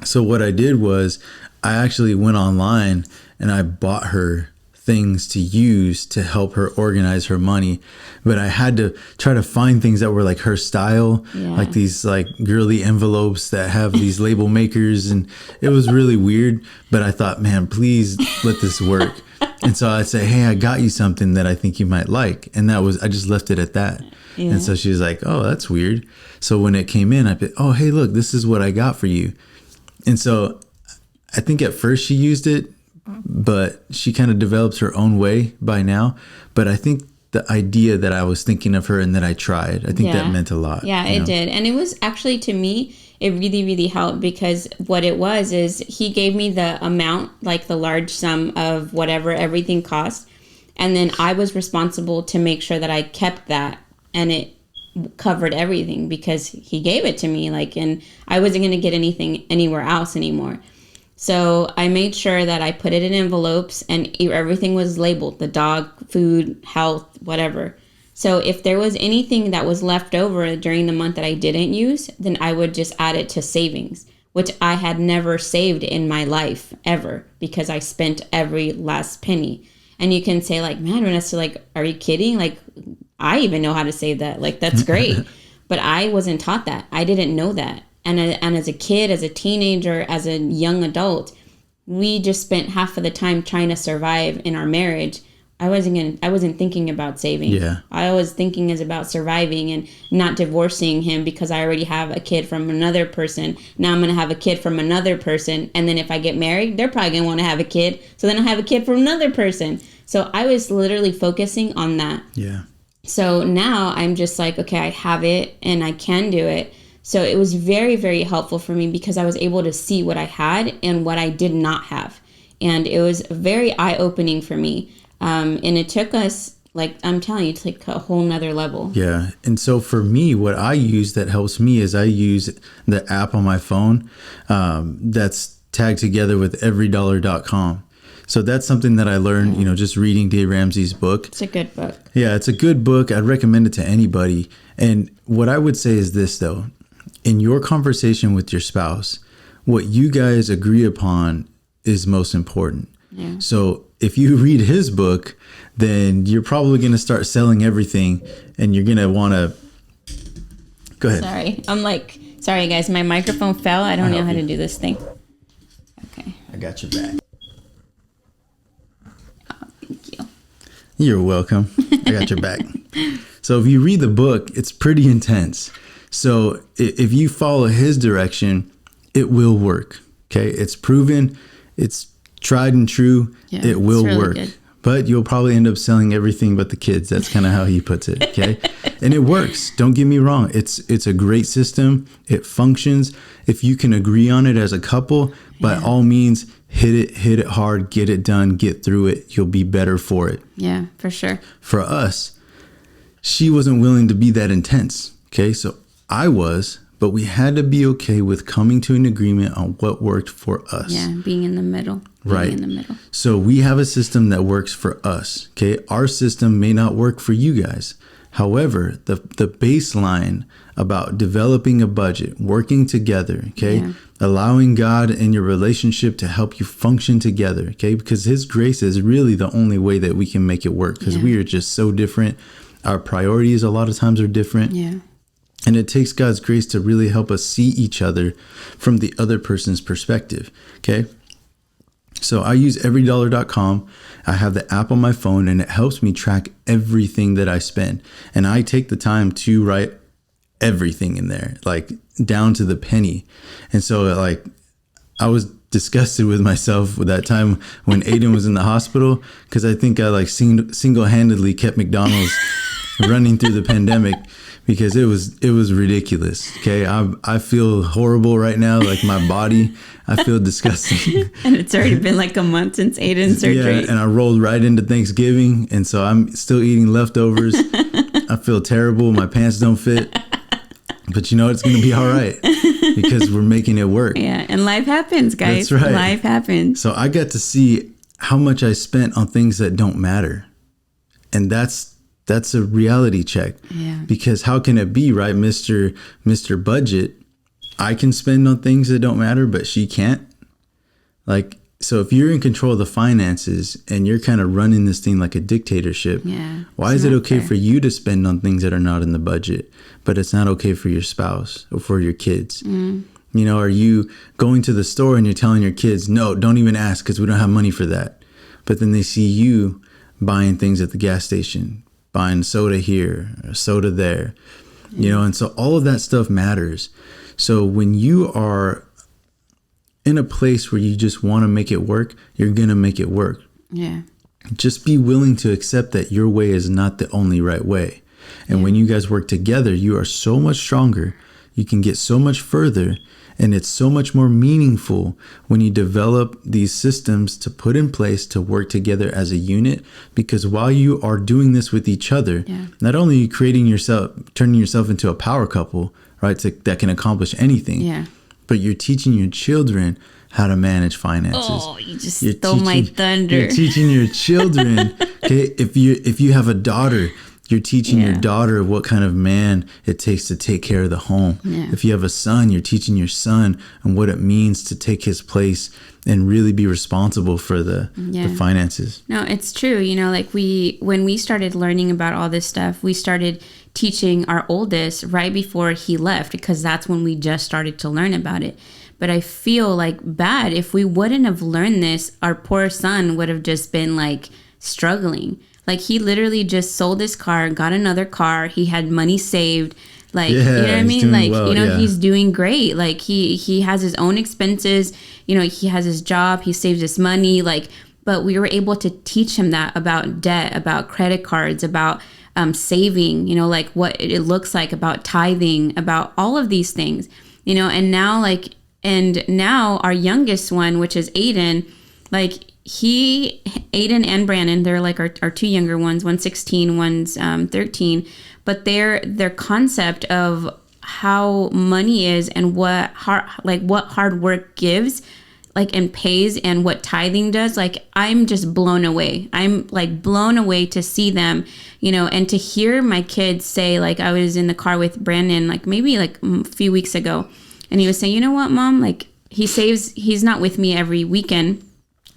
So what I did was I actually went online and I bought her things to use to help her organize her money, but I had to try to find things that were like her style, like these like girly envelopes that have these label makers, and it was really weird, but I thought, man, please let this work. And so I'd say, hey, I got you something that I think you might like, and I just left it at that. And so she was like, oh, that's weird. So when it came in, I put, oh, hey, look, this is what I got for you. And so I think at first she used it, but she kind of develops her own way by now. But I think the idea that I was thinking of her and that I tried, I think that meant a lot. Yeah, it did. And it was actually, to me, it really, really helped, because what it was is he gave me the amount, like the large sum of whatever everything cost. And then I was responsible to make sure that I kept that, and it covered everything because he gave it to me, like, and I wasn't going to get anything anywhere else anymore. So I made sure that I put it in envelopes and everything was labeled, the dog, food, health, whatever. So if there was anything that was left over during the month that I didn't use, then I would just add it to savings, which I had never saved in my life ever, because I spent every last penny. And you can say like, man, Vanessa, like, are you kidding? Like, I even know how to save that. Like, that's great. But I wasn't taught that. I didn't know that. And as a kid, as a teenager, as a young adult, we just spent half of the time trying to survive in our marriage. I wasn't thinking about saving. Yeah. I was thinking is about surviving and not divorcing him, because I already have a kid from another person. Now I'm going to have a kid from another person. And then if I get married, they're probably going to want to have a kid. So then I have a kid from another person. So I was literally focusing on that. Yeah. So now I'm just like, okay, I have it and I can do it. So it was very, very helpful for me, because I was able to see what I had and what I did not have. And it was very eye-opening for me. And it took us, like, I'm telling you, to like a whole nother level. Yeah. And so for me, what I use that helps me is I use the app on my phone that's tagged together with everydollar.com. So that's something that I learned, just reading Dave Ramsey's book. It's a good book. Yeah, it's a good book. I'd recommend it to anybody. And what I would say is this, though. In your conversation with your spouse, what you guys agree upon is most important. Yeah. So if you read his book, then you're probably going to start selling everything, and you're going to want to... Go ahead. Sorry, guys. My microphone fell. I don't know how to do this thing. Okay. I got your back. Oh, thank you. You're welcome. I got your back. So if you read the book, it's pretty intense. So if you follow his direction, it will work. Okay. It's proven. It's tried and true. Yeah, it will really work. Good. but you'll probably end up selling everything but the kids. That's kind of how he puts it. Okay. And it works. Don't get me wrong. It's a great system. It functions. If you can agree on it as a couple, by all means, hit it hard, get it done, get through it. You'll be better for it. Yeah, for sure. For us, she wasn't willing to be that intense. Okay. So I was, but we had to be okay with coming to an agreement on what worked for us. Yeah, being in the middle. Right. In the middle. So we have a system that works for us. Okay. Our system may not work for you guys. However, the baseline about developing a budget, working together, okay, allowing God in your relationship to help you function together, okay, because His grace is really the only way that we can make it work, because we are just so different. Our priorities a lot of times are different. Yeah. And it takes God's grace to really help us see each other from the other person's perspective, okay? So I use everydollar.com. I have the app on my phone, and it helps me track everything that I spend. And I take the time to write everything in there, like down to the penny. And so like I was disgusted with myself with that time when Aiden was in the hospital, because I think I like single-handedly kept McDonald's running through the pandemic, because it was ridiculous. Okay. I feel horrible right now. Like my body, I feel disgusting. And it's already been like a month since Aiden's surgery. Yeah. And I rolled right into Thanksgiving. And so I'm still eating leftovers. I feel terrible. My pants don't fit. But you know, it's going to be all right because we're making it work. Yeah. And life happens, guys. That's right. Life happens. So I got to see how much I spent on things that don't matter. And that's a reality check. Yeah. Because how can it be, right? Mr. Budget, I can spend on things that don't matter, but she can't. Like, so if you're in control of the finances and you're kind of running this thing like a dictatorship, why is it okay for you to spend on things that are not in the budget, but it's not okay for your spouse or for your kids? You know, are you going to the store and you're telling your kids, no, don't even ask because we don't have money for that. But then they see you buying things at the gas station, buying soda here, soda there, you know, and so all of that stuff matters. So when you are in a place where you just want to make it work, you're going to make it work. Yeah. Just be willing to accept that your way is not the only right way. And when you guys work together, you are so much stronger. You can get so much further. And it's so much more meaningful when you develop these systems to put in place to work together as a unit. Because while you are doing this with each other, not only are you turning yourself into a power couple, right, that can accomplish anything, but you're teaching your children how to manage finances. Oh, you just stole my thunder. You're teaching your children, okay, if you have a daughter, you're teaching your daughter what kind of man it takes to take care of the home. Yeah. If you have a son, you're teaching your son and what it means to take his place and really be responsible for the finances. No, it's true. You know, like when we started learning about all this stuff, we started teaching our oldest right before he left, because that's when we just started to learn about it. But I feel like bad if we wouldn't have learned this, our poor son would have just been like struggling. Like he literally just sold his car, got another car. He had money saved. Like, you know what I mean? Like, well, you know, he's doing great. Like he has his own expenses. You know, he has his job. He saves his money. Like, but we were able to teach him that about debt, about credit cards, about saving, you know, like what it looks like, about tithing, about all of these things, you know, and now our youngest one, which is Aiden, like Aiden and Brandon, they're like our two younger ones, one's 16, one's 13, but their concept of how money is and what hard work gives, like, and pays, and what tithing does, like, I'm just blown away. I'm like blown away to see them, you know, and to hear my kids say, like, I was in the car with Brandon, like maybe like a few weeks ago, and he was saying, you know what, Mom, like he's not with me every weekend,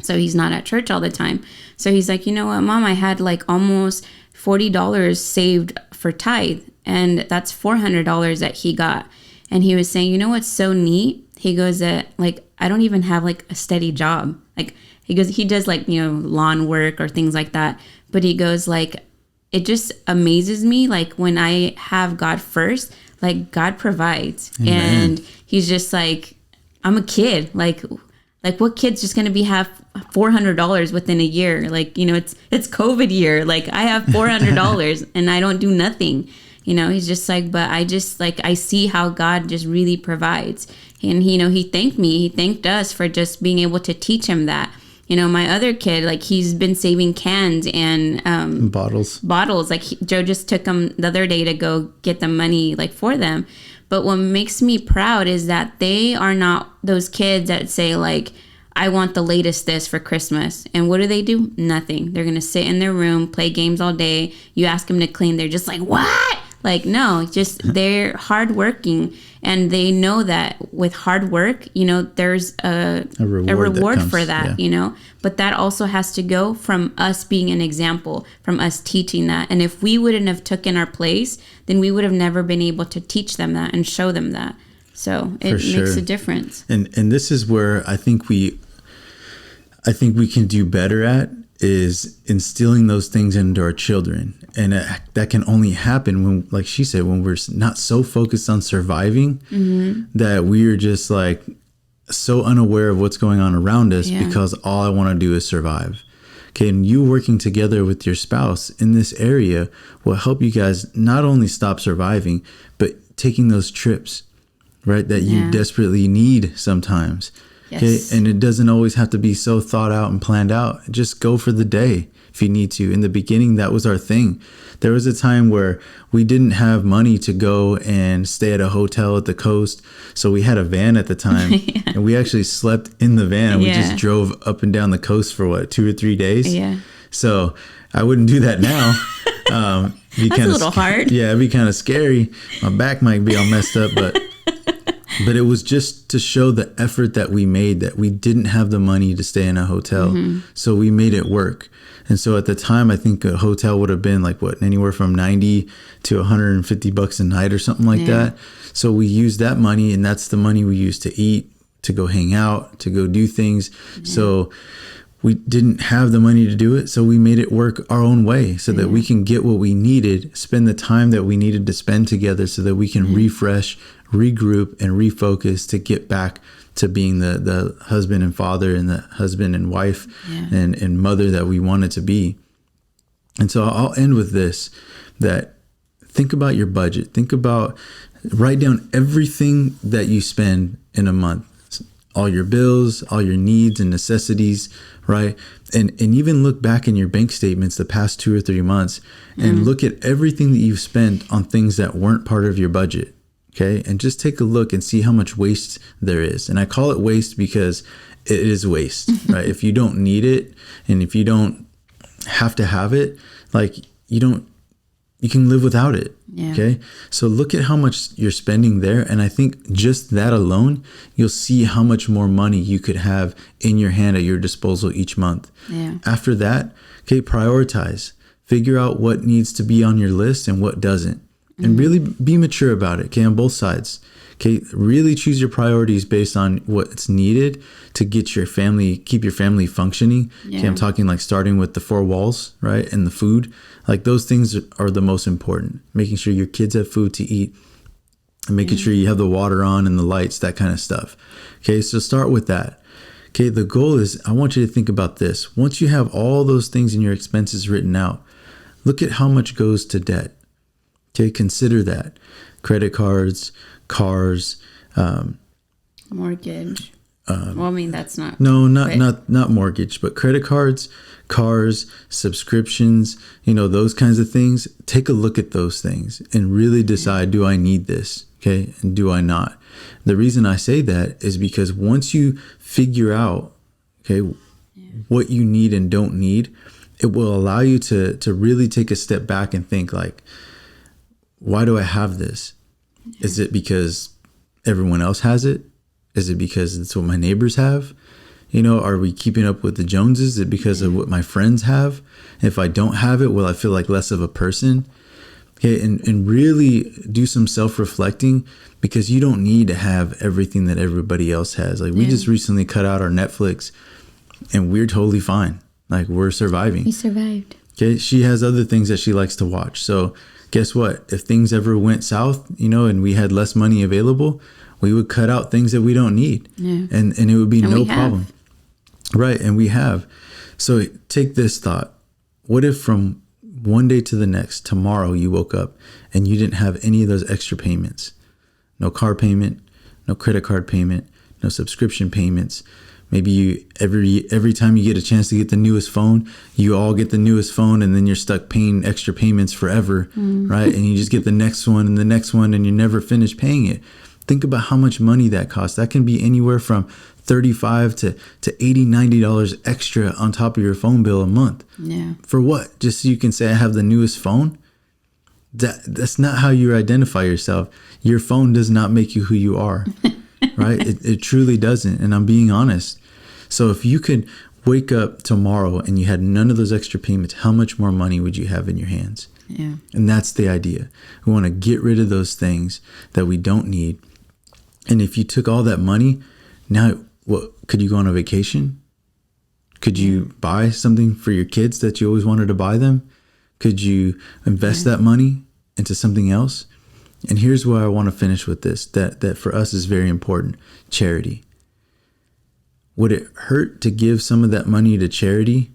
so he's not at church all the time. So he's like, you know what, Mom, I had like almost $40 saved for tithe, and that's $400 that he got. And he was saying, you know what's so neat? He goes that, like, I don't even have like a steady job. Like, he goes, he does like, you know, lawn work or things like that. But he goes, like, it just amazes me. Like, when I have God first, like, God provides. Amen. And he's just like, I'm a kid. Like, Like, what kid's just going to have $400 within a year? Like, it's COVID year. Like, I have $400 and I don't do nothing. He's just like, but I see how God just really provides. And, he thanked me. He thanked us for just being able to teach him that. My other kid, like, he's been saving cans and bottles. Like, Joe just took them the other day to go get the money, like, for them. But what makes me proud is that they are not those kids that say, like, I want the latest this for Christmas. And what do? Nothing. They're going to sit in their room, play games all day. You ask them to clean. They're just like, what? Like, no, just they're hardworking. And they know that with hard work, there's a reward for that, yeah. But that also has to go from us being an example, from us teaching that. And if we wouldn't have taken our place, then we would have never been able to teach them that and show them that. So it makes a difference. And this is where I think we can do better at is instilling those things into our children. And that can only happen when, like she said, when we're not so focused on surviving that we are just like so unaware of what's going on around us because all I want to do is survive. Okay. And you working together with your spouse in this area will help you guys not only stop surviving, but taking those trips, right? That you desperately need sometimes. Yes. Okay. And it doesn't always have to be so thought out and planned out. Just go for the day if you need to. In the beginning, that was our thing. There was a time where we didn't have money to go and stay at a hotel at the coast. So we had a van at the time and we actually slept in the van and we just drove up and down the coast for 2 or 3 days. Yeah. So I wouldn't do that now. That's a little hard. Yeah, it'd be kind of scary. My back might be all messed up, but it was just to show the effort that we made, that we didn't have the money to stay in a hotel. So we made it work. And so at the time, I think a hotel would have been like anywhere from $90 to $150 a night or something like that. So we used that money, and that's the money we used to eat, to go hang out, to go do things. So we didn't have the money to do it. So we made it work our own way so that we can get what we needed, spend the time that we needed to spend together so that we can refresh, regroup, and refocus to get back to being the husband and father and the husband and wife and mother that we wanted to be. And so I'll end with this, that think about your budget. Write down everything that you spend in a month, all your bills, all your needs and necessities, right? And even look back in your bank statements the past 2 or 3 months and look at everything that you've spent on things that weren't part of your budget. Okay. And just take a look and see how much waste there is. And I call it waste because it is waste, right? If you don't need it and if you don't have to have it, like you can live without it. Yeah. Okay. So look at how much you're spending there. And I think just that alone, you'll see how much more money you could have in your hand at your disposal each month. Yeah. After that, okay, prioritize, figure out what needs to be on your list and what doesn't. And really be mature about it, okay, on both sides. Okay, really choose your priorities based on what's needed to keep your family functioning. Yeah. Okay, I'm talking like starting with the 4 walls, right, and the food. Like those things are the most important. Making sure your kids have food to eat, and making sure you have the water on and the lights, that kind of stuff. Okay, so start with that. Okay, the goal is I want you to think about this. Once you have all those things in your expenses written out, look at how much goes to debt. Okay, consider that. Credit cards, cars, mortgage. Well, I mean, that's not. No, not mortgage, but credit cards, cars, subscriptions, those kinds of things. Take a look at those things and really decide, do I need this? Okay, and do I not? The reason I say that is because once you figure out, what you need and don't need, it will allow you to really take a step back and think like, why do I have this? Is it because everyone else has it? Is it because it's what my neighbors have? Are we keeping up with the Joneses? Is it because of what my friends have? If I don't have it, will I feel like less of a person? Okay, and really do some self-reflecting, because you don't need to have everything that everybody else has. Like we just recently cut out our Netflix and we're totally fine. Like we're surviving. We survived. Okay, she has other things that she likes to watch. So guess what? If things ever went south, and we had less money available, We would cut out things that we don't need. Yeah. And it would be no problem. Right. And we have. So take this thought. What if from one day to the next, tomorrow you woke up and you didn't have any of those extra payments? No car payment, no credit card payment, no subscription payments. Maybe you every time you get a chance to get the newest phone, you all get the newest phone, and then you're stuck paying extra payments forever, right? And you just get the next one and the next one, and you never finish paying it. Think about how much money that costs. That can be anywhere from $35 to $80, $90 extra on top of your phone bill a month. Yeah. For what? Just so you can say I have the newest phone? That's not how you identify yourself. Your phone does not make you who you are. Right? It truly doesn't. And I'm being honest. So if you could wake up tomorrow and you had none of those extra payments, how much more money would you have in your hands? Yeah. And that's the idea. We want to get rid of those things that we don't need. And if you took all that money, now what, could you go on a vacation? Could you buy something for your kids that you always wanted to buy them? Could you invest that money into something else? And here's where I want to finish with this, that for us is very important. Charity. Would it hurt to give some of that money to charity?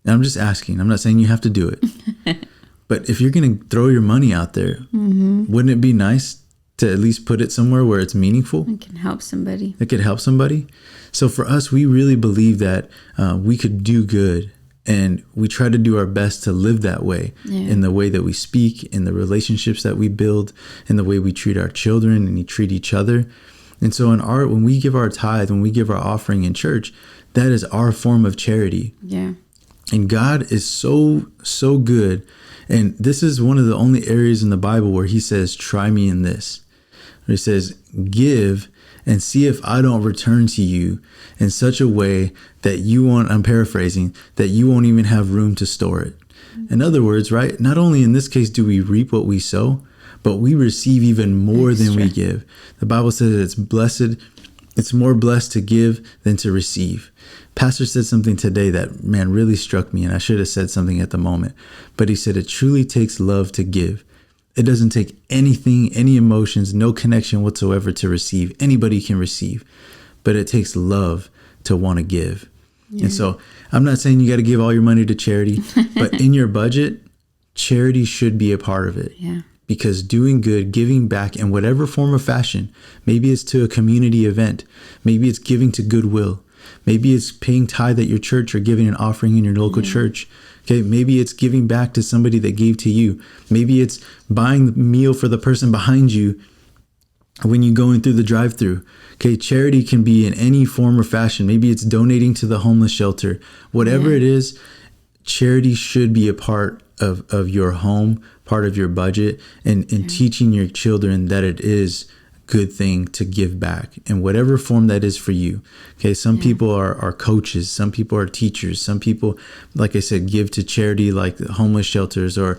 And I'm just asking. I'm not saying you have to do it. But if you're going to throw your money out there, wouldn't it be nice to at least put it somewhere where it's meaningful? It can help somebody. It could help somebody. So for us, we really believe that we could do good. And we try to do our best to live that way in the way that we speak, in the relationships that we build, in the way we treat our children and we treat each other. And so when we give our tithe, when we give our offering in church, that is our form of charity. Yeah. And God is so, so good. And this is one of the only areas in the Bible where he says, try me in this. Where he says, give and see if I don't return to you in such a way that you won't, I'm paraphrasing, that you won't even have room to store it. In other words, right, not only in this case do we reap what we sow, but we receive even more than we give. The Bible says it's more blessed to give than to receive. Pastor said something today that, man, really struck me, and I should have said something at the moment. But he said, it truly takes love to give. It doesn't take anything, any emotions, no connection whatsoever to receive. Anybody can receive, but it takes love to want to give. Yeah. And so I'm not saying you got to give all your money to charity, but in your budget, charity should be a part of it. Yeah. Because doing good, giving back in whatever form or fashion, maybe it's to a community event, maybe it's giving to Goodwill, maybe it's paying tithe at your church or giving an offering in your local church. Okay, maybe it's giving back to somebody that gave to you. Maybe it's buying the meal for the person behind you when you're going through the drive-thru. Okay, charity can be in any form or fashion. Maybe it's donating to the homeless shelter. Whatever it is, charity should be a part of your home, part of your budget, and teaching your children that it is good thing to give back in whatever form that is for you. Okay, some people are coaches, some people are teachers, some people, like I said, give to charity like homeless shelters or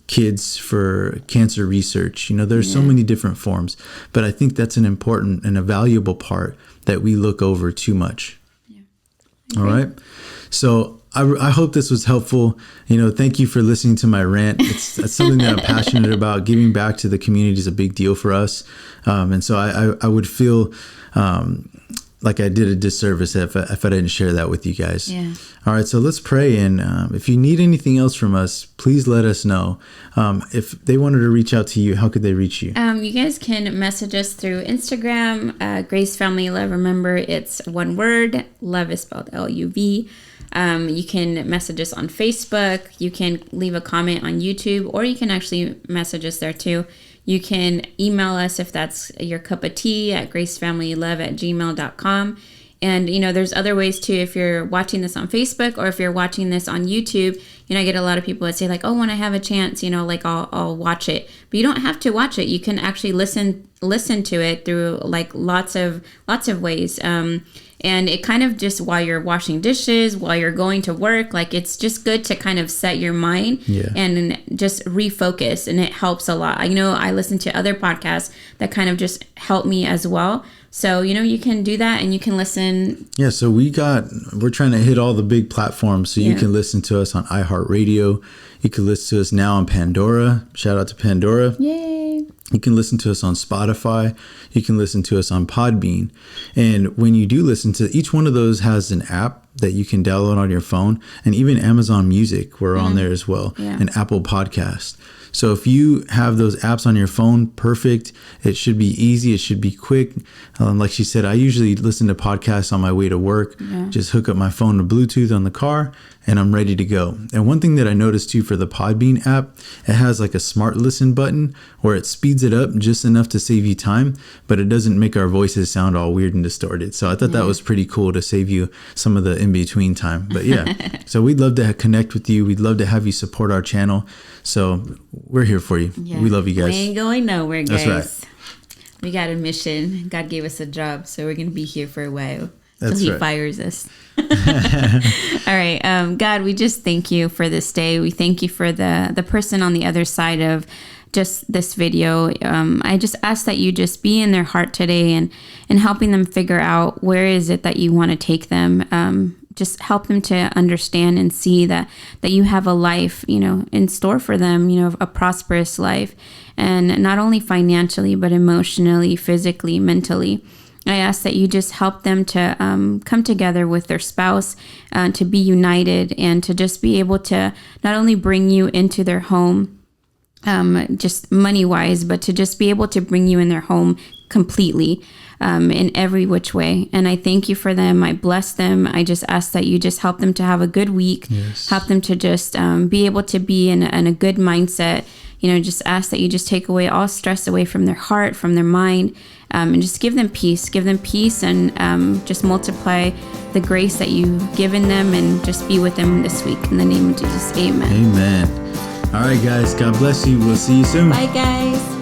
kids for cancer research. You know, there's so many different forms, but I think that's an important and a valuable part that we look over too much. All right. So I hope this was helpful. You know, thank you for listening to my rant. It's something that I'm passionate about. Giving back to the community is a big deal for us. And so I would feel like I did a disservice if I didn't share that with you guys. Yeah. All right, so let's pray. And if you need anything else from us, please let us know. If they wanted to reach out to you, how could they reach you? You guys can message us through Instagram, Grace Family Love. Remember, it's one word. Love is spelled L-U-V. You can message us on Facebook. You can leave a comment on YouTube, or you can actually message us there too. You can email us if that's your cup of tea at gracefamilylove@gmail.com. And, you know, there's other ways too. If you're watching this on Facebook or if you're watching this on YouTube, you know, I get a lot of people that say like, oh, when I have a chance, you know, like I'll watch it. But you don't have to watch it. You can actually listen to it through like lots of ways. And it kind of just while you're washing dishes, while you're going to work, like it's just good to kind of set your mind and just refocus. And it helps a lot. I know I listen to other podcasts that kind of just help me as well. So, you know, you can do that and you can listen. Yeah. So we're trying to hit all the big platforms. So you can listen to us on iHeartRadio. You can listen to us now on Pandora. Shout out to Pandora. Yay. You can listen to us on Spotify. You can listen to us on Podbean. And when you do listen to each one of those has an app that you can download on your phone, and even Amazon Music, we're on there as well, and Apple Podcast. So if you have those apps on your phone, perfect. It should be easy. It should be quick. Like she said, I usually listen to podcasts on my way to work. Just hook up my phone to Bluetooth on the car and I'm ready to go. And one thing that I noticed too for the Podbean app, it has like a smart listen button where it speeds it up just enough to save you time, but it doesn't make our voices sound all weird and distorted. So I thought that was pretty cool to save you some of the in-between time. But yeah, so we'd love to connect with you. We'd love to have you support our channel. So we're here for you. Yeah. We love you guys. We ain't going nowhere, guys. That's right. We got a mission. God gave us a job, so we're going to be here for a while. That's He right. fires us. All right. God, we just thank you for this day. We thank you for the person on the other side of just this video. I just ask that you just be in their heart today and helping them figure out where is it that you want to take them. Just help them to understand and see that you have a life, in store for them, a prosperous life, and not only financially, but emotionally, physically, mentally. I ask that you just help them to come together with their spouse, to be united, and to just be able to not only bring you into their home, just money-wise, but to just be able to bring you in their home completely, in every which way. And I thank you for them. I bless them. I just ask that you just help them to have a good week, help them to just be able to be in a good mindset. Just ask that you just take away all stress away from their heart, from their mind, and just give them peace, and just multiply the grace that you've given them, and just be with them this week. In the name of Jesus, amen. Amen. All right, guys. God bless you. We'll see you soon. Bye, guys.